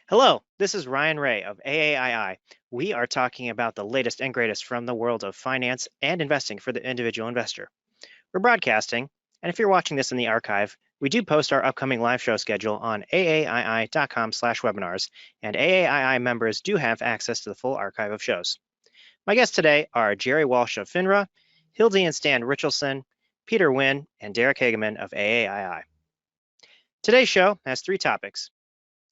Hello, this is Ryan Ray of AAII. We are talking about the latest and greatest from the world of finance and investing for the individual investor. We're broadcasting, and if you're watching this in the archive, we do post our upcoming live show schedule on aaii.com/webinars, and AAII members do have access to the full archive of shows. My guests today are Jerry Walsh of Finra, Hildy and Stan Richelson, Peter Wynn, and Derek Hageman of AAII. Today's show has three topics.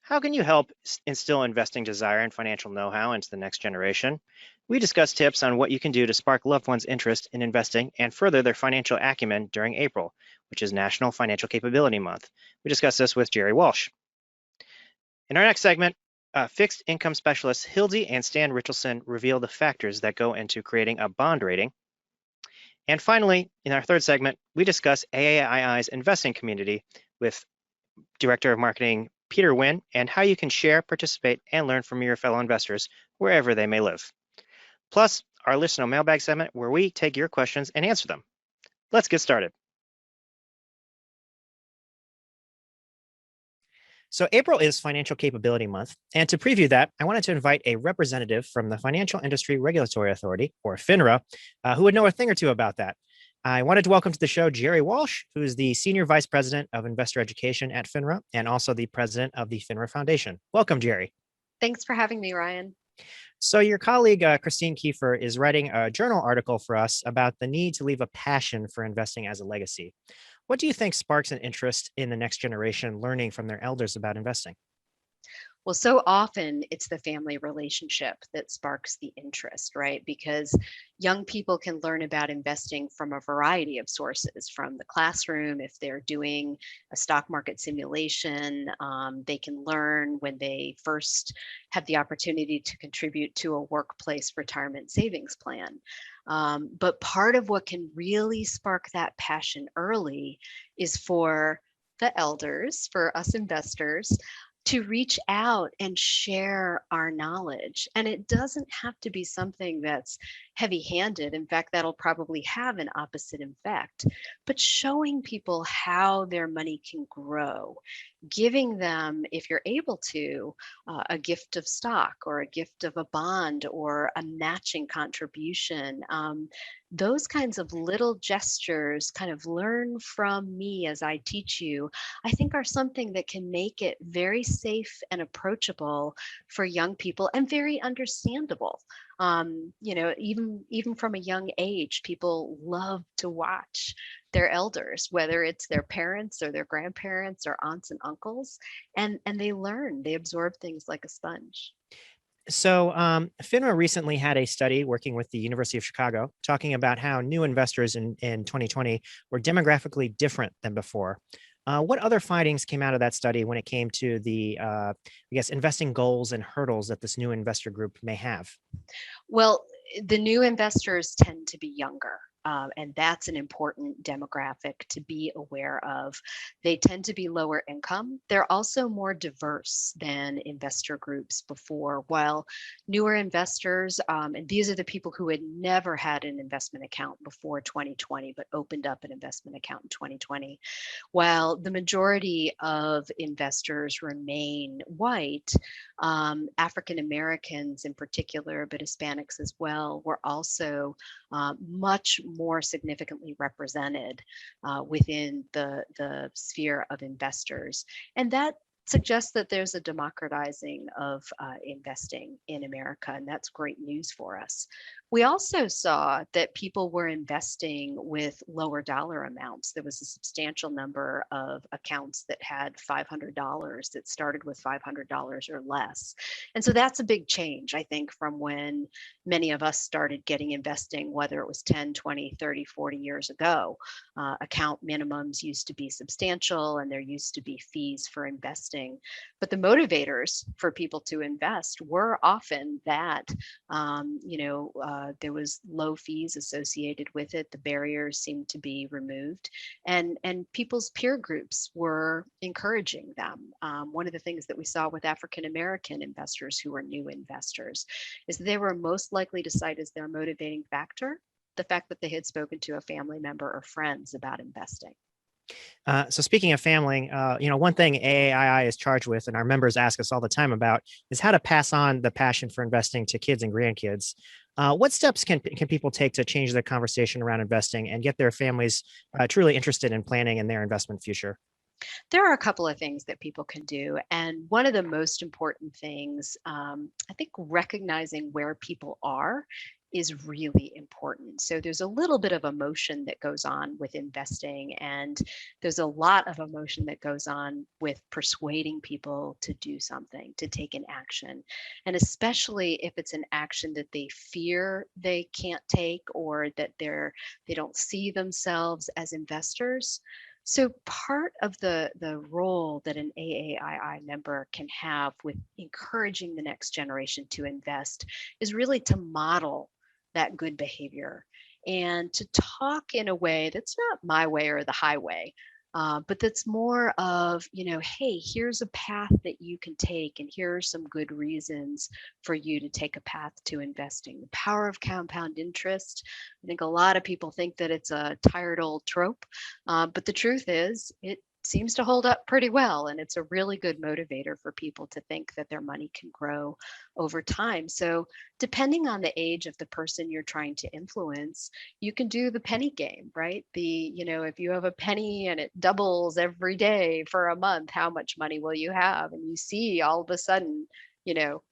How can you help instill investing desire and financial know-how into the next generation? We discuss tips on what you can do to spark loved ones' interest in investing and further their financial acumen during April, which is National Financial Capability Month. We discuss this with Jerry Walsh. In our next segment, fixed income specialists Hildy and Stan Richelson reveal the factors that go into creating a bond rating. And finally, in our third segment, we discuss AAII's investing community with Director of Marketing Peter Wynn, and how you can share, participate, and learn from your fellow investors wherever they may live. Plus, our listener mailbag segment where we take your questions and answer them. Let's get started. So April is Financial Capability Month, and to preview that, I wanted to invite a representative from the Financial Industry Regulatory Authority, or FINRA, who would know a thing or two about that. I wanted to welcome to the show Jerry Walsh, who is the Senior Vice President of Investor Education at FINRA and also the President of the FINRA Foundation. Welcome, Jerry. Thanks for having me, Ryan. So your colleague, Christine Kiefer, is writing a journal article for us about the need to leave a passion for investing as a legacy. What do you think sparks an interest in the next generation learning from their elders about investing? Well, so often it's the family relationship that sparks the interest, right? Because young people can learn about investing from a variety of sources, from the classroom. If they're doing a stock market simulation, they can learn when they first have the opportunity to contribute to a workplace retirement savings plan. But part of what can really spark that passion early is for the elders, for us investors, to reach out and share our knowledge. And it doesn't have to be something that's heavy handed. In fact, that'll probably have an opposite effect. But showing people how their money can grow, giving them, if you're able to, a gift of stock or a gift of a bond or a matching contribution. Those kinds of little gestures, kind of learn from me as I teach you, I think are something that can make it very safe and approachable for young people and very understandable. Even from a young age, people love to watch their elders, whether it's their parents or their grandparents or aunts and uncles, and they learn, they absorb things like a sponge. So FINRA recently had a study working with the University of Chicago talking about how new investors in 2020 were demographically different than before. What other findings came out of that study when it came to the, investing goals and hurdles that this new investor group may have? Well, the new investors tend to be younger. And that's an important demographic to be aware of. They tend to be lower income. They're also more diverse than investor groups before. While newer investors, and these are the people who had never had an investment account before 2020, but opened up an investment account in 2020. While the majority of investors remain white, African Americans in particular, but Hispanics as well, were also much more significantly represented within the sphere of investors. And that suggests that there's a democratizing of investing in America, and that's great news for us. We also saw that people were investing with lower dollar amounts. There was a substantial number of accounts that had $500 that started with $500 or less. And so that's a big change, I think, from when many of us started getting investing, whether it was 10, 20, 30, 40 years ago. Account minimums used to be substantial and there used to be fees for investing. But the motivators for people to invest were often that, there was low fees associated with it. The barriers seemed to be removed, and people's peer groups were encouraging them. One of the things that we saw with African American investors who were new investors is that they were most likely to cite as their motivating factor the fact that they had spoken to a family member or friends about investing. So speaking of family, one thing AAII is charged with, and our members ask us all the time about, is how to pass on the passion for investing to kids and grandkids. What steps can people take to change the conversation around investing and get their families truly interested in planning in their investment future? There are a couple of things that people can do. And one of the most important things, I think recognizing where people are is really important. So there's a little bit of emotion that goes on with investing, and there's a lot of emotion that goes on with persuading people to do something, to take an action. And especially if it's an action that they fear they can't take, or that they don't see themselves as investors. So part of the role that an AAII member can have with encouraging the next generation to invest is really to model that good behavior and to talk in a way that's not my way or the highway, but that's more of, hey, here's a path that you can take, and here are some good reasons for you to take a path to investing. The power of compound interest. I think a lot of people think that it's a tired old trope, but the truth is, it seems to hold up pretty well. And it's a really good motivator for people to think that their money can grow over time. So, depending on the age of the person you're trying to influence, you can do the penny game, right? If you have a penny and it doubles every day for a month, how much money will you have? And you see all of a sudden,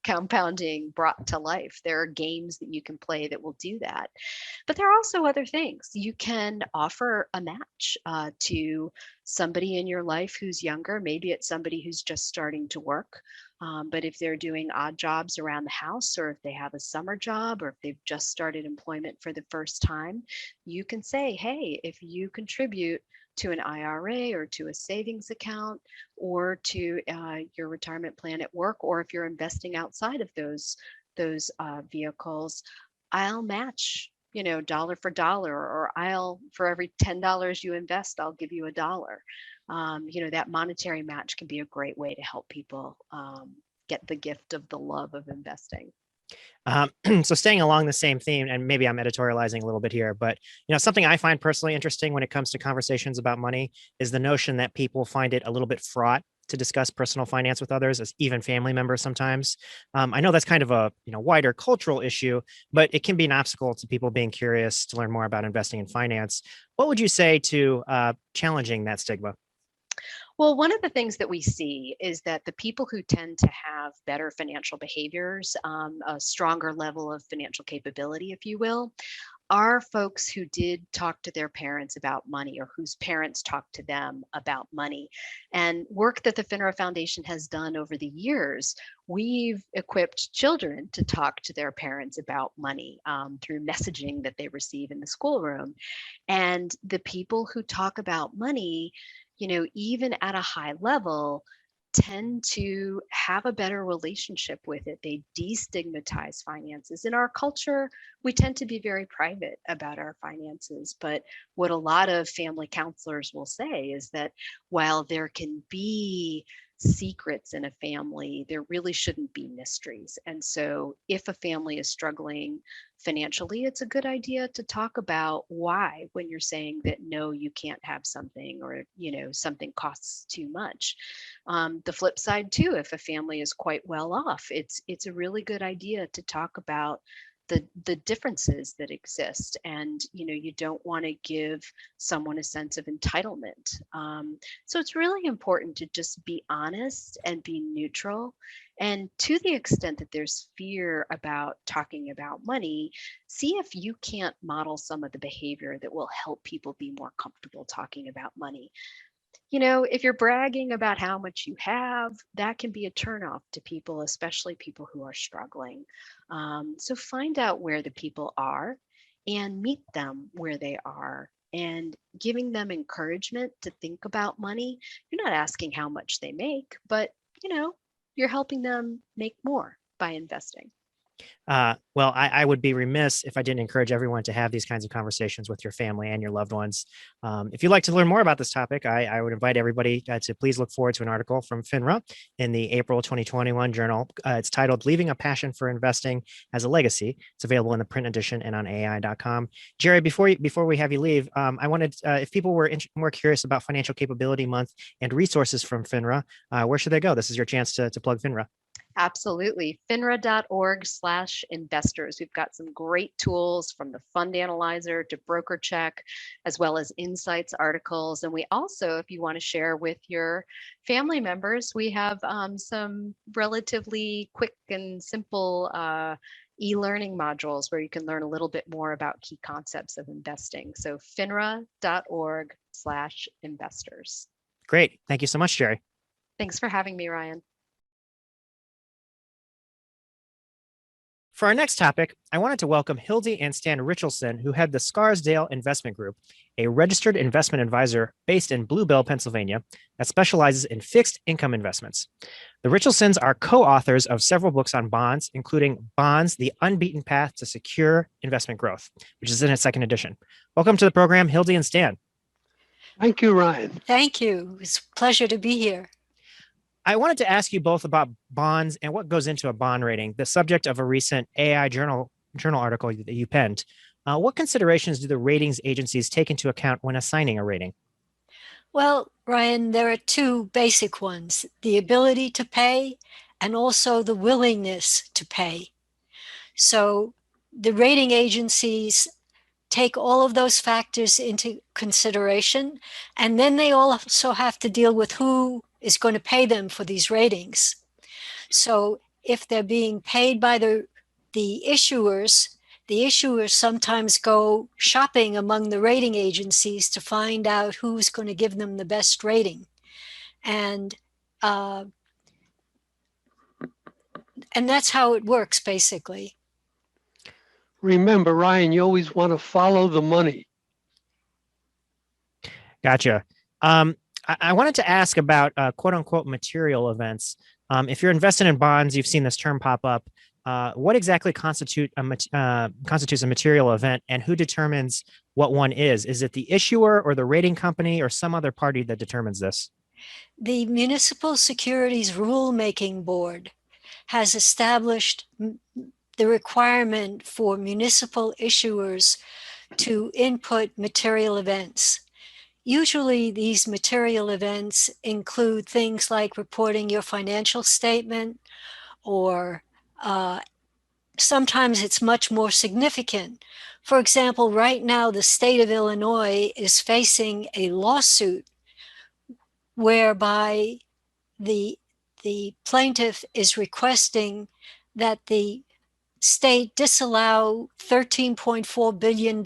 compounding brought to life. There are games that you can play that will do that. But there are also other things. You can offer a match to somebody in your life who's younger. Maybe it's somebody who's just starting to work. But if they're doing odd jobs around the house, or if they have a summer job, or if they've just started employment for the first time, you can say, hey, if you contribute to an IRA or to a savings account or to your retirement plan at work, or if you're investing outside of those vehicles, I'll match, dollar for dollar, or I'll, for every $10 you invest, I'll give you a dollar. That monetary match can be a great way to help people get the gift of the love of investing. So staying along the same theme, and maybe I'm editorializing a little bit here, but something I find personally interesting when it comes to conversations about money is the notion that people find it a little bit fraught to discuss personal finance with others, as even family members sometimes. I know that's kind of a wider cultural issue, but it can be an obstacle to people being curious to learn more about investing in finance. What would you say to challenging that stigma? Well, one of the things that we see is that the people who tend to have better financial behaviors, a stronger level of financial capability, if you will, are folks who did talk to their parents about money, or whose parents talked to them about money. And work that the Finra Foundation has done over the years, we've equipped children to talk to their parents about money through messaging that they receive in the schoolroom. And the people who talk about money, even at a high level, tend to have a better relationship with it. They destigmatize finances. In our culture, we tend to be very private about our finances. But what a lot of family counselors will say is that while there can be secrets in a family, there really shouldn't be mysteries. And so if a family is struggling financially, it's a good idea to talk about why, when you're saying that no, you can't have something, or something costs too much. The flip side too, if a family is quite well off, it's a really good idea to talk about the differences that exist. And you don't want to give someone a sense of entitlement. So it's really important to just be honest and be neutral. And to the extent that there's fear about talking about money, see if you can't model some of the behavior that will help people be more comfortable talking about money. If you're bragging about how much you have, that can be a turnoff to people, especially people who are struggling. So find out where the people are and meet them where they are, and giving them encouragement to think about money. You're not asking how much they make, but you know, you're helping them make more by investing. Well, I would be remiss if I didn't encourage everyone to have these kinds of conversations with your family and your loved ones. If you'd like to learn more about this topic, I would invite everybody to please look forward to an article from Finra in the April 2021 journal. It's titled Leaving a Passion for Investing as a Legacy. It's available in the print edition and on AAII.com. Jerry, before we have you leave, I wanted, if people were more curious about Financial Capability Month and resources from Finra, where should they go? This is your chance to plug Finra. Absolutely. Finra.org/investors. We've got some great tools from the fund analyzer to broker check, as well as insights articles. And we also, if you want to share with your family members, we have some relatively quick and simple e-learning modules where you can learn a little bit more about key concepts of investing. So finra.org/investors. Great. Thank you so much, Jerry. Thanks for having me, Ryan. For our next topic, I wanted to welcome Hildy and Stan Richelson, who head the Scarsdale Investment Group, a registered investment advisor based in Bluebell, Pennsylvania, that specializes in fixed income investments. The Richelsons are co-authors of several books on bonds, including Bonds, The Unbeaten Path to Secure Investment Growth, which is in its second edition. Welcome to the program, Hildy and Stan. Thank you, Ryan. Thank you. It's a pleasure to be here. I wanted to ask you both about bonds and what goes into a bond rating, the subject of a recent AAII journal article that you penned. What considerations do the ratings agencies take into account when assigning a rating? Well, Ryan, there are two basic ones, the ability to pay and also the willingness to pay. So the rating agencies take all of those factors into consideration, and then they also have to deal with who is going to pay them for these ratings. So if they're being paid by the issuers, the issuers sometimes go shopping among the rating agencies to find out who's going to give them the best rating. And that's how it works, basically. Remember, Ryan, you always want to follow the money. Gotcha. I wanted to ask about quote unquote material events. If you're invested in bonds, you've seen this term pop up. What exactly constitutes a material event, and who determines what one is? Is it the issuer or the rating company or some other party that determines this? The Municipal Securities Rulemaking Board has established the requirement for municipal issuers to input material events. Usually these material events include things like reporting your financial statement, or sometimes it's much more significant. For example, right now the state of Illinois is facing a lawsuit whereby the plaintiff is requesting that the state disallow $13.4 billion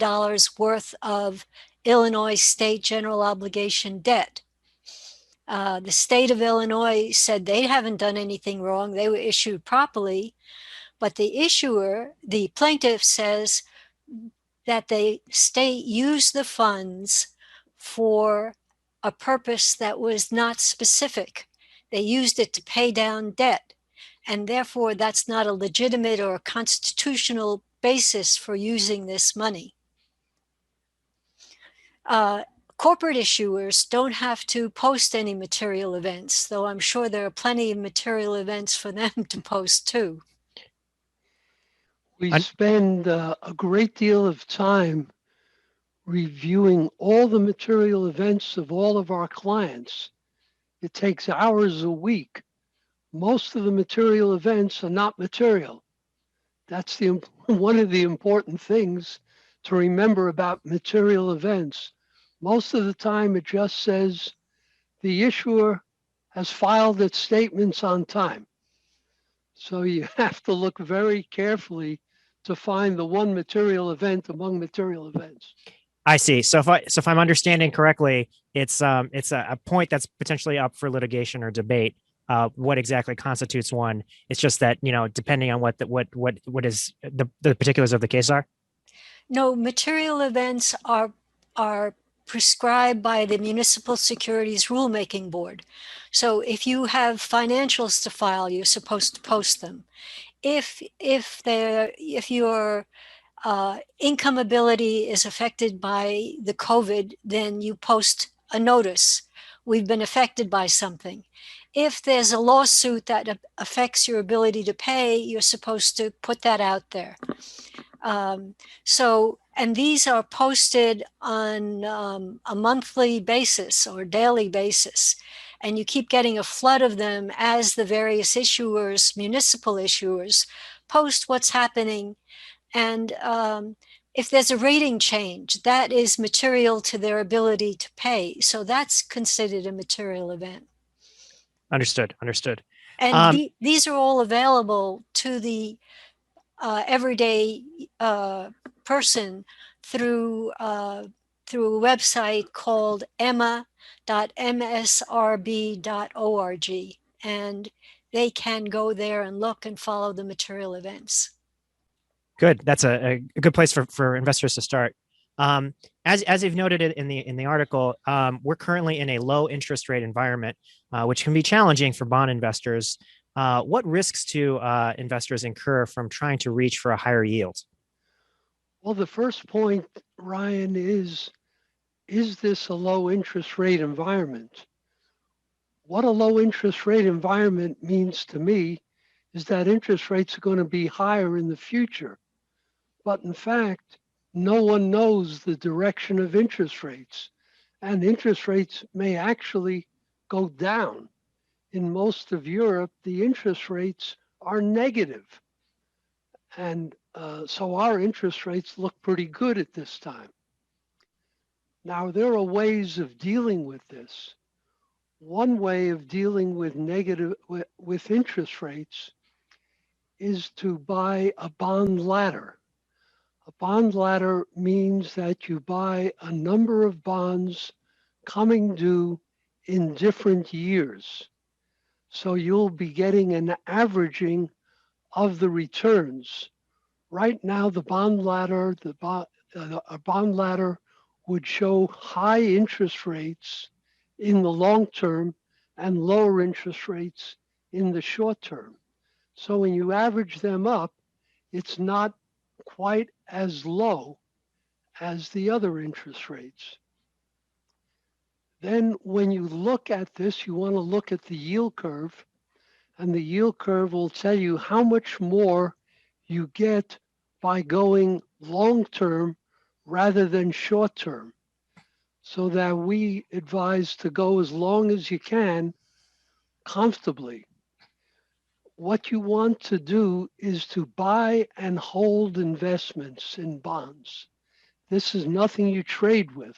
worth of Illinois state general obligation debt. The state of Illinois said they haven't done anything wrong. They were issued properly. But the issuer, the plaintiff, says that the state used the funds for a purpose that was not specific. They used it to pay down debt. And therefore, that's not a legitimate or a constitutional basis for using this money. Corporate issuers don't have to post any material events, though I'm sure there are plenty of material events for them to post too. We spend a great deal of time reviewing all the material events of all of our clients. It takes hours a week. Most of the material events are not material. That's one of the important things to remember about material events. Most of the time, it just says the issuer has filed its statements on time. So you have to look very carefully to find the one material event among material events. I see. So if I'm understanding correctly, it's a point that's potentially up for litigation or debate. What exactly constitutes one? It's just that, depending on what is the particulars of the case are. No, material events are prescribed by the Municipal Securities Rulemaking Board. So if you have financials to file, you're supposed to post them. If your income ability is affected by the COVID, then you post a notice. We've been affected by something. If there's a lawsuit that affects your ability to pay, you're supposed to put that out there. And these are posted on a monthly basis or daily basis. And you keep getting a flood of them as the various issuers, municipal issuers, post what's happening. And if there's a rating change, that is material to their ability to pay. So that's considered a material event. Understood. And these are all available to the everyday person through a website called emma.msrb.org, and they can go there and look and follow the material events. Good. That's a good place for investors to start. As you've noted in the article, we're currently in a low interest rate environment, which can be challenging for bond investors. What risks do investors incur from trying to reach for a higher yield? Well, the first point, Ryan, is this a low interest rate environment? What a low interest rate environment means to me is that interest rates are going to be higher in the future. But in fact, no one knows the direction of interest rates, and interest rates may actually go down. In most of Europe, the interest rates are negative. And so our interest rates look pretty good at this time. Now, there are ways of dealing with this. One way of dealing with with interest rates is to buy a bond ladder. A bond ladder means that you buy a number of bonds coming due in different years. So you'll be getting an averaging of the returns. Right now, the bond ladder, a bond ladder would show high interest rates in the long term and lower interest rates in the short term. So when you average them up, it's not quite as low as the other interest rates. Then when you look at this, you want to look at the yield curve, and the yield curve will tell you how much more you get by going long term rather than short term. So that we advise to go as long as you can comfortably. What you want to do is to buy and hold investments in bonds. This is nothing you trade with.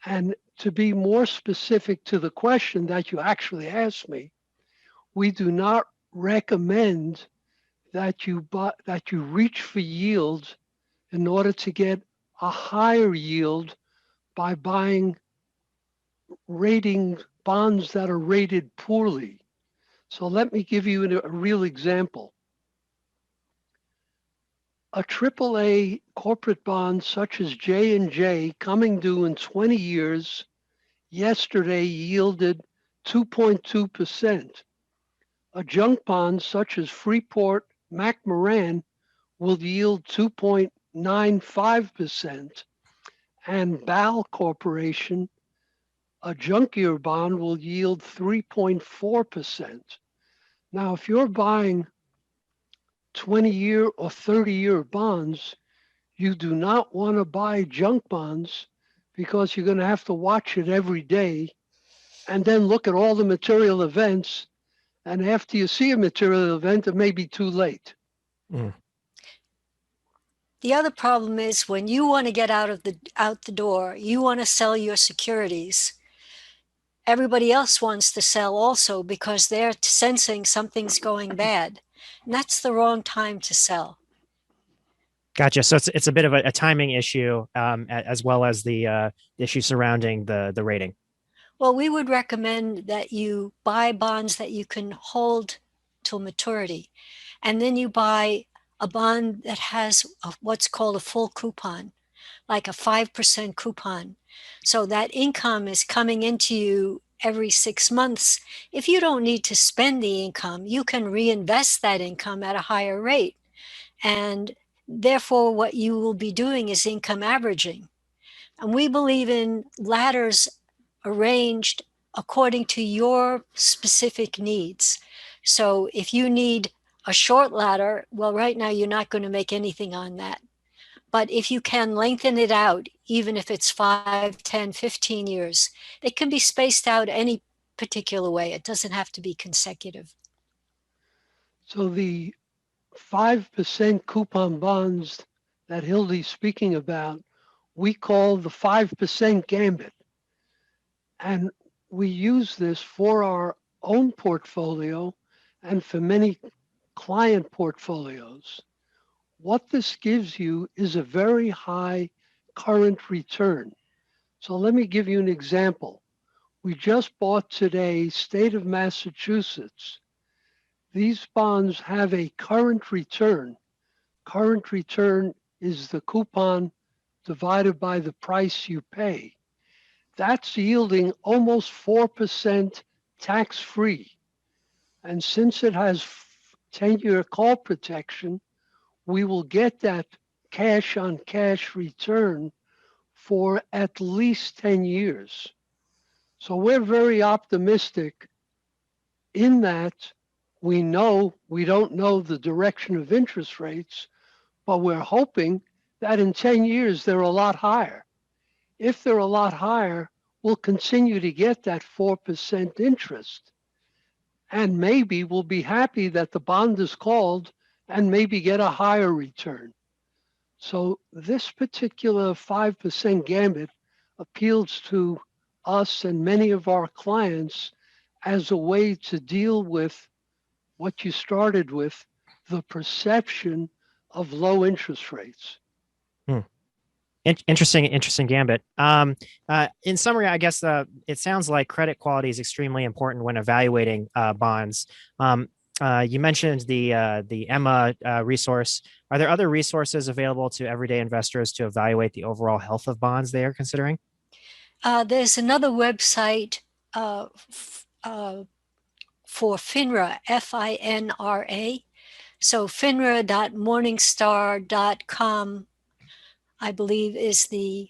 And to be more specific to the question that you actually asked me, we do not recommend that you reach for yield in order to get a higher yield by buying bonds that are rated poorly. So let me give you a real example. A AAA corporate bond such as J&J coming due in 20 years yesterday yielded 2.2%. A junk bond such as Freeport McMoran will yield 2.95%, and Ball Corporation, a junkier bond, will yield 3.4%. Now, if you're buying 20-year or 30-year bonds, you do not want to buy junk bonds because you're going to have to watch it every day and then look at all the material events. And after you see a material event, it may be too late. Mm. The other problem is when you want to get out the door, you want to sell your securities. Everybody else wants to sell also because they're sensing something's going bad. And that's the wrong time to sell. Gotcha. So it's a bit of a timing issue, as well as the issue surrounding the rating. Well, we would recommend that you buy bonds that you can hold till maturity, and then you buy a bond that has what's called a full coupon. like a 5% coupon. So that income is coming into you every 6 months. If you don't need to spend the income, you can reinvest that income at a higher rate. And therefore, what you will be doing is income averaging. And we believe in ladders arranged according to your specific needs. So if you need a short ladder, well, right now you're not going to make anything on that. But if you can lengthen it out, even if it's 5, 10, 15 years, it can be spaced out any particular way. It doesn't have to be consecutive. So the 5% coupon bonds that Hildy's speaking about, we call the 5% Gambit. And we use this for our own portfolio and for many client portfolios. What this gives you is a very high current return. So let me give you an example. We just bought today State of Massachusetts. These bonds have a current return. Current return is the coupon divided by the price you pay. That's yielding almost 4% tax-free. And since it has 10-year call protection, we will get that cash on cash return for at least 10 years. So we're very optimistic in that we don't know the direction of interest rates, but we're hoping that in 10 years they're a lot higher. If they're a lot higher, we'll continue to get that 4% interest. And maybe we'll be happy that the bond is called and maybe get a higher return. So this particular 5% Gambit appeals to us and many of our clients as a way to deal with what you started with, the perception of low interest rates. Interesting gambit. In summary, I guess it sounds like credit quality is extremely important when evaluating bonds. You mentioned the Emma resource. Are there other resources available to everyday investors to evaluate the overall health of bonds they are considering? There's another website for FINRA, FINRA. So finra.morningstar.com, I believe, is the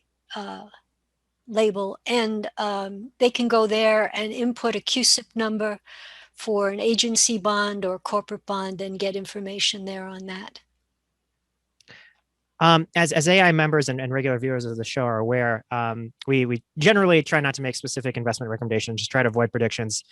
label. And they can go there and input a CUSIP number for an agency bond or corporate bond and get information there on that. As AI members and regular viewers of the show are aware, we generally try not to make specific investment recommendations, just try to avoid predictions.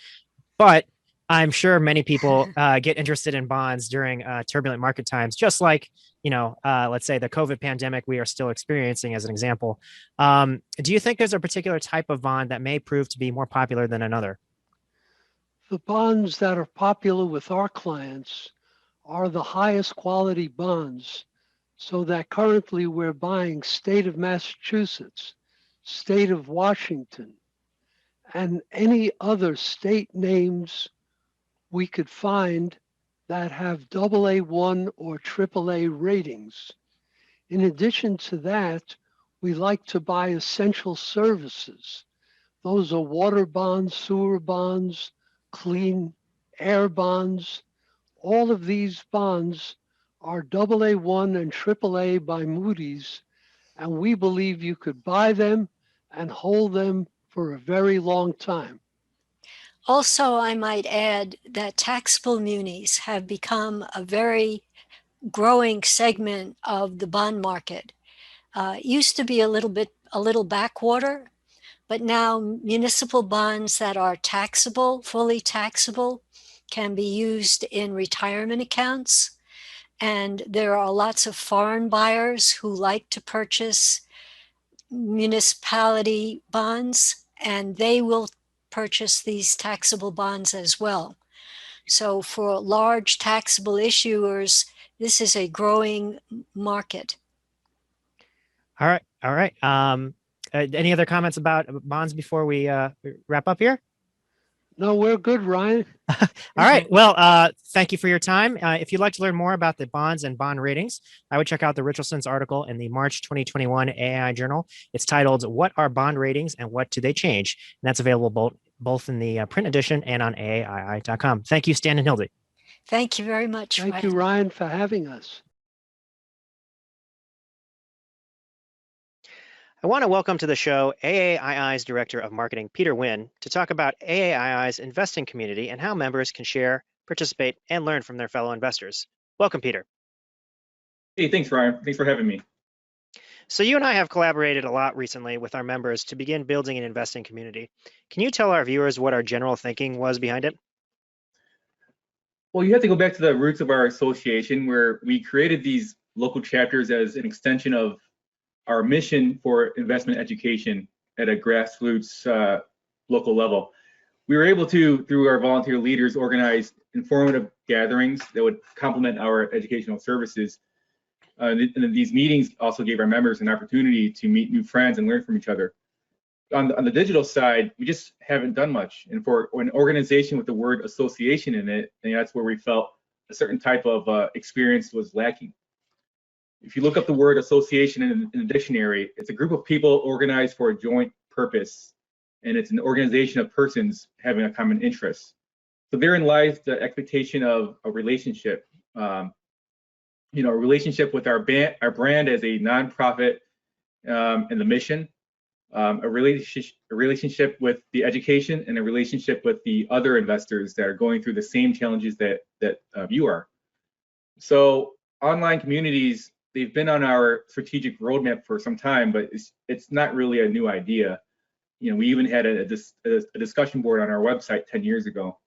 But I'm sure many people get interested in bonds during turbulent market times, just like, let's say the COVID pandemic we are still experiencing as an example. Do you think there's a particular type of bond that may prove to be more popular than another? The bonds that are popular with our clients are the highest quality bonds, so that currently we're buying State of Massachusetts, State of Washington, and any other state names we could find that have AA1 or AAA ratings. In addition to that, we like to buy essential services. Those are water bonds, sewer bonds, clean air bonds. All of these bonds are AA1 and AAA by Moody's, and we believe you could buy them and hold them for a very long time. Also, I might add that taxable munis have become a very growing segment of the bond market. It used to be a little backwater, but now municipal bonds that are taxable, fully taxable, can be used in retirement accounts. And there are lots of foreign buyers who like to purchase municipality bonds, and they will purchase these taxable bonds as well. So for large taxable issuers, this is a growing market. All right. Any other comments about bonds before we wrap up here? No, we're good, Ryan. All right. Well, thank you for your time. If you'd like to learn more about the bonds and bond ratings, I would check out the Richelson's article in the March 2021 AAII Journal. It's titled, "What Are Bond Ratings and What Do They Change?" And that's available both in the print edition and on AAII.com. Thank you, Stan and Hildy. Thank you very much. Thank you, Ryan, for having us. I want to welcome to the show AAII's Director of Marketing, Peter Wynn, to talk about AAII's investing community and how members can share, participate, and learn from their fellow investors. Welcome, Peter. Hey, thanks, Ryan. Thanks for having me. So you and I have collaborated a lot recently with our members to begin building an investing community. Can you tell our viewers what our general thinking was behind it? Well, you have to go back to the roots of our association, where we created these local chapters as an extension of our mission for investment education at a grassroots local level. We were able to, through our volunteer leaders, organize informative gatherings that would complement our educational services. And these meetings also gave our members an opportunity to meet new friends and learn from each other. On the digital side, we just haven't done much. And for an organization with the word association in it, and that's where we felt a certain type of experience was lacking. If you look up the word association in the dictionary, it's a group of people organized for a joint purpose, and it's an organization of persons having a common interest. So therein lies the expectation of a relationship. A relationship with our brand as a nonprofit and the mission, a relationship with the education, and a relationship with the other investors that are going through the same challenges that you are. So online communities, they've been on our strategic roadmap for some time, but it's not really a new idea. We even had a discussion board on our website 10 years ago.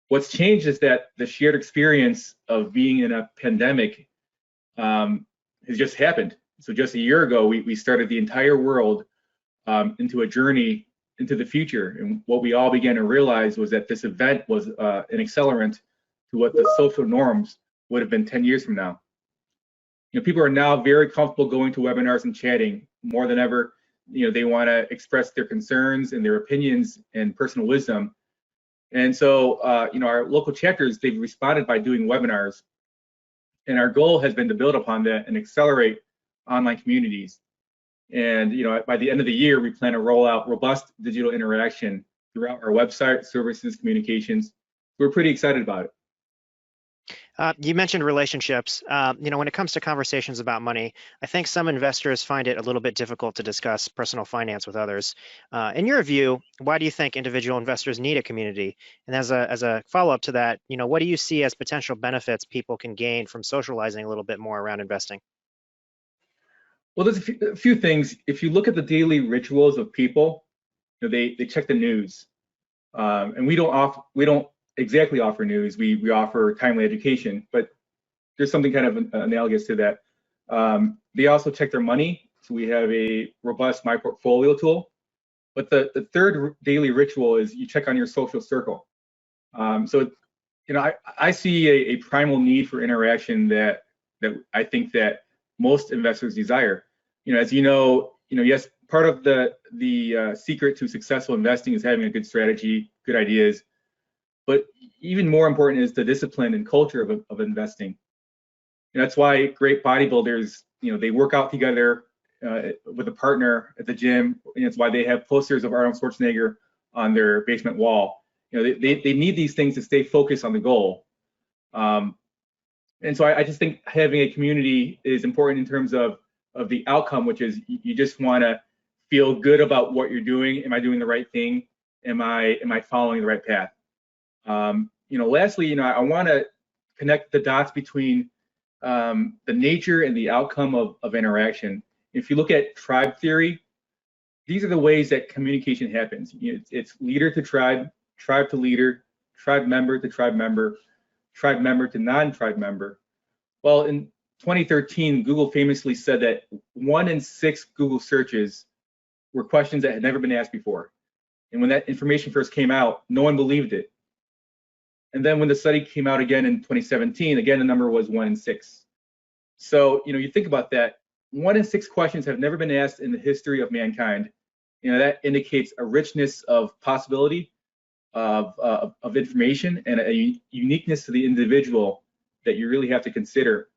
What's changed is that the shared experience of being in a pandemic has just happened. So just a year ago, we started the entire world into a journey into the future. And what we all began to realize was that this event was an accelerant to what the social norms would have been 10 years from now. People are now very comfortable going to webinars and chatting more than ever. They want to express their concerns and their opinions and personal wisdom. And so, our local chapters, they've responded by doing webinars. And our goal has been to build upon that and accelerate online communities. And by the end of the year, we plan to roll out robust digital interaction throughout our website, services, communications. We're pretty excited about it. You mentioned relationships. When it comes to conversations about money, I think some investors find it a little bit difficult to discuss personal finance with others. In your view, why do you think individual investors need a community? And as a follow-up to that, what do you see as potential benefits people can gain from socializing a little bit more around investing? Well, there's a few things. If you look at the daily rituals of people, they check the news, and we don't exactly offer news. We offer timely education, but there's something kind of analogous to that. They also check their money. So we have a robust My Portfolio tool. But the third daily ritual is you check on your social circle. I see a primal need for interaction that I think that most investors desire. As yes, part of the secret to successful investing is having a good strategy, good ideas. But even more important is the discipline and culture of investing. And that's why great bodybuilders, they work out together with a partner at the gym. And that's why they have posters of Arnold Schwarzenegger on their basement wall. They need these things to stay focused on the goal. And so I just think having a community is important in terms of the outcome, which is you just want to feel good about what you're doing. Am I doing the right thing? Am I following the right path? Lastly, I want to connect the dots between the nature and the outcome of interaction. If you look at tribe theory, these are the ways that communication happens. It's leader to tribe, tribe to leader, tribe member to tribe member, tribe member to non-tribe member. Well, in 2013, Google famously said that 1 in 6 Google searches were questions that had never been asked before. And when that information first came out, no one believed it. And then when the study came out again in 2017, again, the number was 1 in 6. So, you think about that, 1 in 6 questions have never been asked in the history of mankind. That indicates a richness of possibility, of information and a uniqueness to the individual that you really have to consider.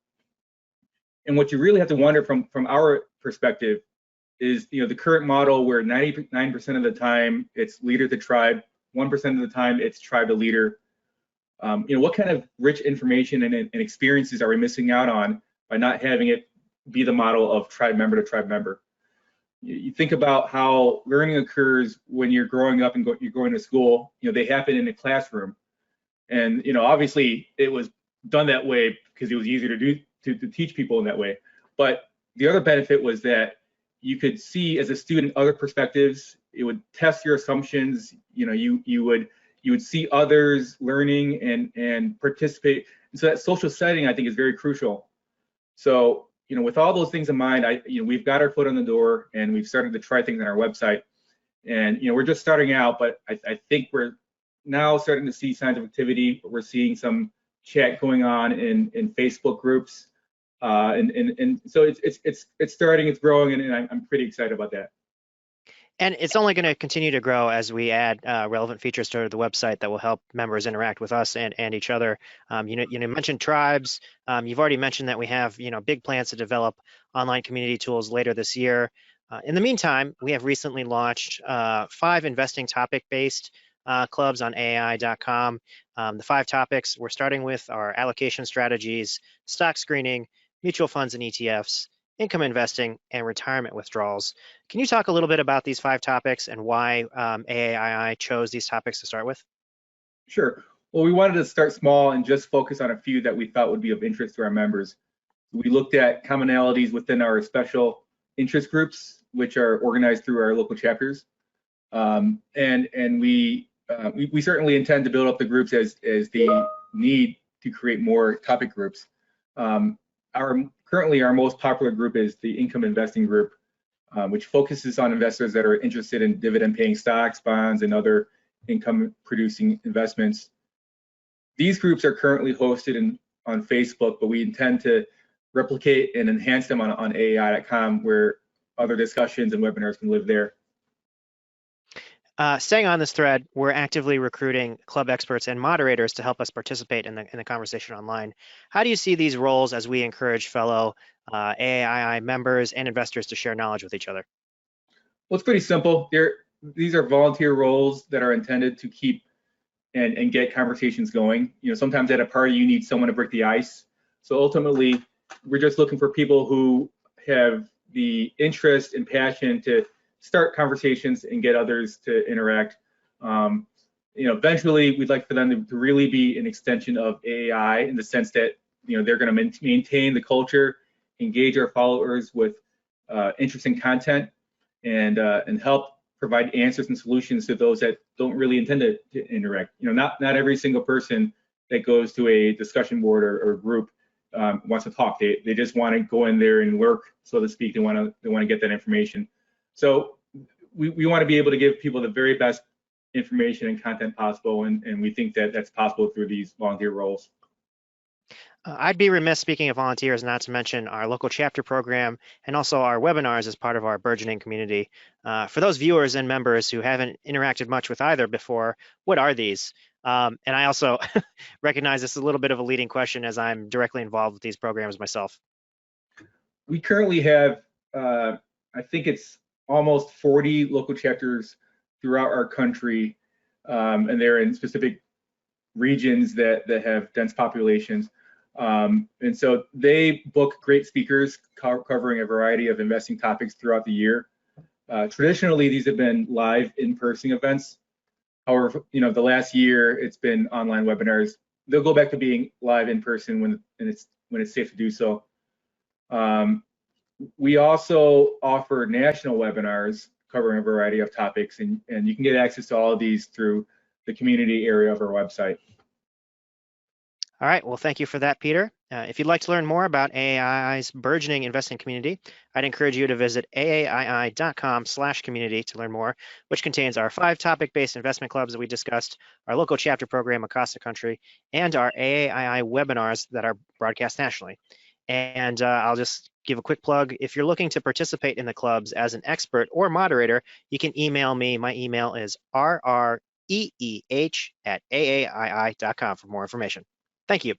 And what you really have to wonder from our perspective is, the current model where 99% of the time it's leader to tribe, 1% of the time it's tribe to leader. What kind of rich information and experiences are we missing out on by not having it be the model of tribe member to tribe member? You think about how learning occurs when you're growing up and you're going to school. They happen in a classroom, and obviously it was done that way because it was easier to do to teach people in that way. But the other benefit was that you could see as a student other perspectives. It would test your assumptions. You would see others learning and participate. And so that social setting, I think, is very crucial. So, with all those things in mind, we've got our foot on the door and we've started to try things on our website. And, we're just starting out, but I think we're now starting to see signs of activity. We're seeing some chat going on in Facebook groups. And so it's starting, it's growing, and I'm pretty excited about that. And it's only going to continue to grow as we add relevant features to the website that will help members interact with us and each other. You mentioned tribes. You've already mentioned that we have big plans to develop online community tools later this year. In the meantime, we have recently launched 5 investing topic-based clubs on AAII.com. The 5 topics we're starting with are allocation strategies, stock screening, mutual funds and ETFs, income investing, and retirement withdrawals. Can you talk a little bit about these 5 topics and why AAII chose these topics to start with? Sure. Well, we wanted to start small and just focus on a few that we thought would be of interest to our members. We looked at commonalities within our special interest groups, which are organized through our local chapters. And we certainly intend to build up the groups as they need to create more topic groups. Currently, our most popular group is the income investing group, which focuses on investors that are interested in dividend-paying stocks, bonds, and other income-producing investments. These groups are currently hosted on Facebook, but we intend to replicate and enhance them on AAII.com, where other discussions and webinars can live there. Staying on this thread, we're actively recruiting club experts and moderators to help us participate in the conversation online. How do you see these roles as we encourage fellow AAII members and investors to share knowledge with each other? Well, it's pretty simple. These are volunteer roles that are intended to keep and get conversations going. Sometimes at a party you need someone to break the ice. So ultimately, we're just looking for people who have the interest and passion to start conversations and get others to interact. Eventually, we'd like for them to really be an extension of AAII in the sense that they're going to maintain the culture, engage our followers with interesting content, and help provide answers and solutions to those that don't really intend to interact. Not every single person that goes to a discussion board or group wants to talk. They just want to go in there and lurk, so to speak. They want to get that information. So we want to be able to give people the very best information and content possible, and we think that that's possible through these volunteer roles. I'd be remiss, speaking of volunteers, not to mention our local chapter program and also our webinars as part of our burgeoning community. For those viewers and members who haven't interacted much with either before, what are these? And I also recognize this is a little bit of a leading question as I'm directly involved with these programs myself. We currently have, I think it's almost 40 local chapters throughout our country, and they're in specific regions that have dense populations. And so they book great speakers covering a variety of investing topics throughout the year. Traditionally, these have been live in-person events. However, the last year it's been online webinars. They'll go back to being live in person when it's safe to do so. We also offer national webinars covering a variety of topics, and you can get access to all of these through the community area of our website. All right, well, thank you for that, Peter. If you'd like to learn more about AAII's burgeoning investing community, I'd encourage you to visit AAII.com/community to learn more, which contains our 5 topic-based investment clubs that we discussed, our local chapter program across the country, and our AAII webinars that are broadcast nationally. And I'll just give a quick plug. If you're looking to participate in the clubs as an expert or moderator, you can email me. My email is EEH@AAII.com for more information. Thank you.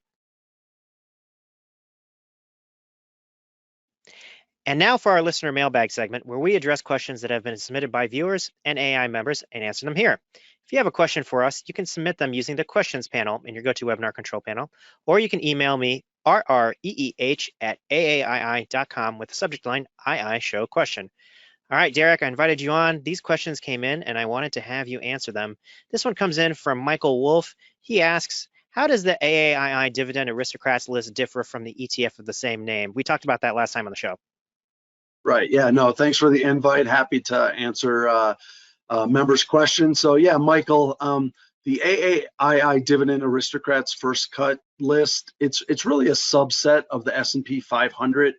And now for our listener mailbag segment, where we address questions that have been submitted by viewers and AAI members and answer them here. If you have a question for us, you can submit them using the questions panel in your GoToWebinar control panel, or you can email me rreeh@AAII.com with the subject line II show question. All right, Derek, I invited you on. These questions came in and I wanted to have you answer them. This one comes in from Michael Wolf. He asks, how does the AAII Dividend Aristocrats list differ from the ETF of the same name? We talked about that last time on the show. Right. Yeah. No. Thanks for the invite. Happy to answer members' questions. So yeah, Michael, the AAII Dividend Aristocrats First Cut list. It's really a subset of the S&P 500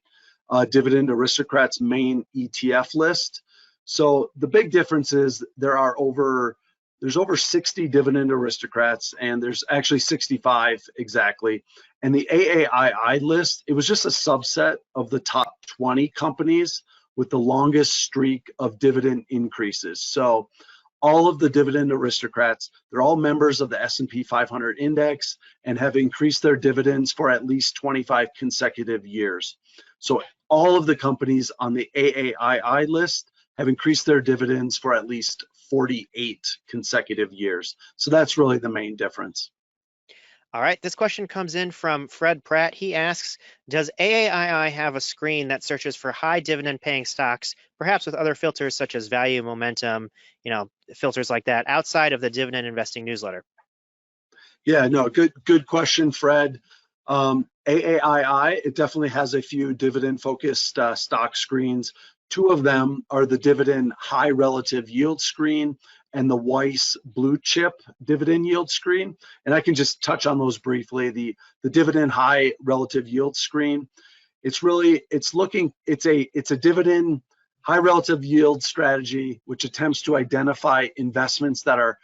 Dividend Aristocrats main ETF list. So the big difference is there's over 60 Dividend Aristocrats, and there's actually 65 exactly. And the AAII list, it was just a subset of the top 20 companies with the longest streak of dividend increases. So all of the Dividend Aristocrats, they're all members of the S&P 500 index and have increased their dividends for at least 25 consecutive years. So all of the companies on the AAII list have increased their dividends for at least 48 consecutive years. So that's really the main difference. All right, this question comes in from Fred Pratt. He asks, does AAII have a screen that searches for high dividend paying stocks, perhaps with other filters such as value, momentum, filters like that, outside of the dividend investing newsletter? Yeah, no, good question, Fred. AAII, it definitely has a few dividend focused stock screens. Two of them are the Dividend High Relative Yield screen and the Weiss Blue Chip Dividend Yield screen. And I can just touch on those briefly. The Dividend High Relative Yield screen, it's a dividend high relative yield strategy which attempts to identify investments that are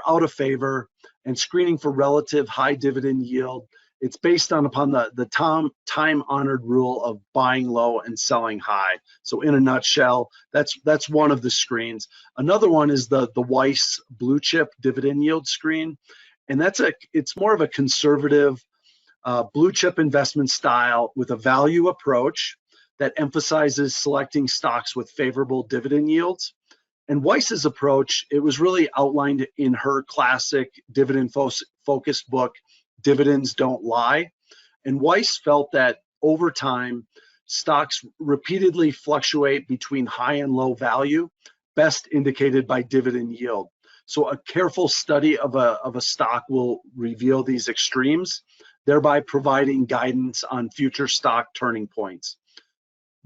out of favor and screening for relative high dividend yield. It's based upon the time-honored rule of buying low and selling high. So in a nutshell, that's one of the screens. Another one is the Weiss Blue Chip Dividend Yield screen, and it's more of a conservative blue chip investment style with a value approach that emphasizes selecting stocks with favorable dividend yields. And Weiss's approach, it was really outlined in her classic dividend-focused book, Dividends Don't Lie. And Weiss felt that over time, stocks repeatedly fluctuate between high and low value, best indicated by dividend yield. So a careful study of a stock will reveal these extremes, thereby providing guidance on future stock turning points.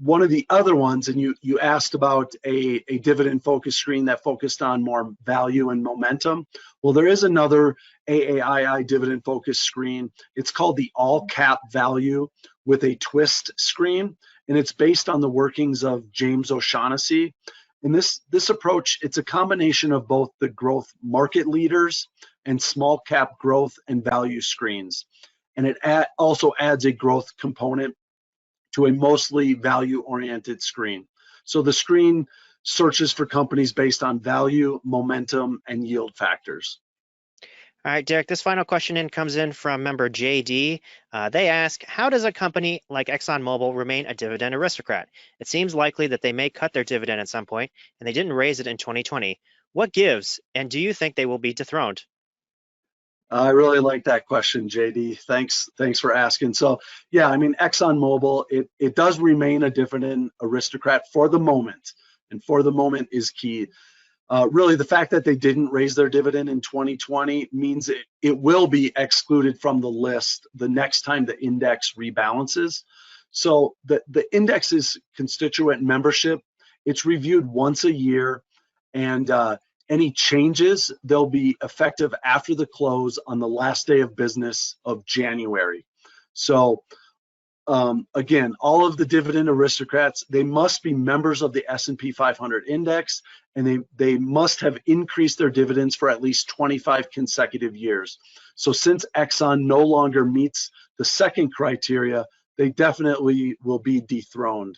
One of the other ones, and you asked about a dividend focus screen that focused on more value and momentum. Well, there is another AAII dividend focus screen. It's called the All Cap Value with a Twist screen, and it's based on the workings of James O'Shaughnessy. And this approach, it's a combination of both the growth market leaders and small cap growth and value screens. And it also adds a growth component to a mostly value-oriented screen. So the screen searches for companies based on value, momentum, and yield factors. All right, Derek, this final question comes in from member JD. They ask, how does a company like ExxonMobil remain a dividend aristocrat? It seems likely that they may cut their dividend at some point, and they didn't raise it in 2020. What gives, and do you think they will be dethroned? I really like that question, JD. Thanks for asking. So yeah, I mean, ExxonMobil, it does remain a dividend aristocrat for the moment, and for the moment is key. Really, the fact that they didn't raise their dividend in 2020 means it will be excluded from the list the next time the index rebalances. So the index's constituent membership, it's reviewed once a year, and any changes, they'll be effective after the close on the last day of business of January. So again, all of the dividend aristocrats, they must be members of the S&P 500 index, and they must have increased their dividends for at least 25 consecutive years. So since Exxon no longer meets the second criteria, they definitely will be dethroned.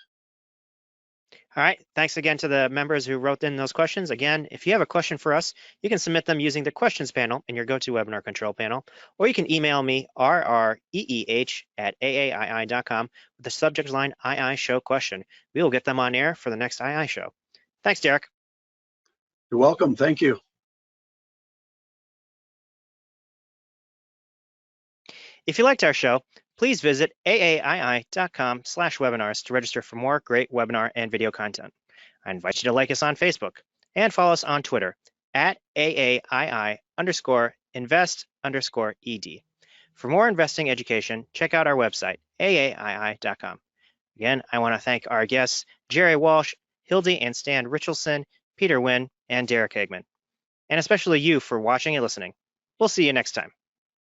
All right, thanks again to the members who wrote in those questions. Again, if you have a question for us, you can submit them using the questions panel in your GoToWebinar control panel, or you can email me, rreeh@aaii.com, with the subject line II Show question. We will get them on air for the next II Show. Thanks, Derek. You're welcome. Thank you. If you liked our show, please visit aaii.com/webinars to register for more great webinar and video content. I invite you to like us on Facebook and follow us on Twitter at AAII_invest_ED. For more investing education, check out our website, AAII.com. Again, I want to thank our guests, Jerry Walsh, Hildy and Stan Richelson, Peter Wynn, and Derek Hagman, and especially you for watching and listening. We'll see you next time.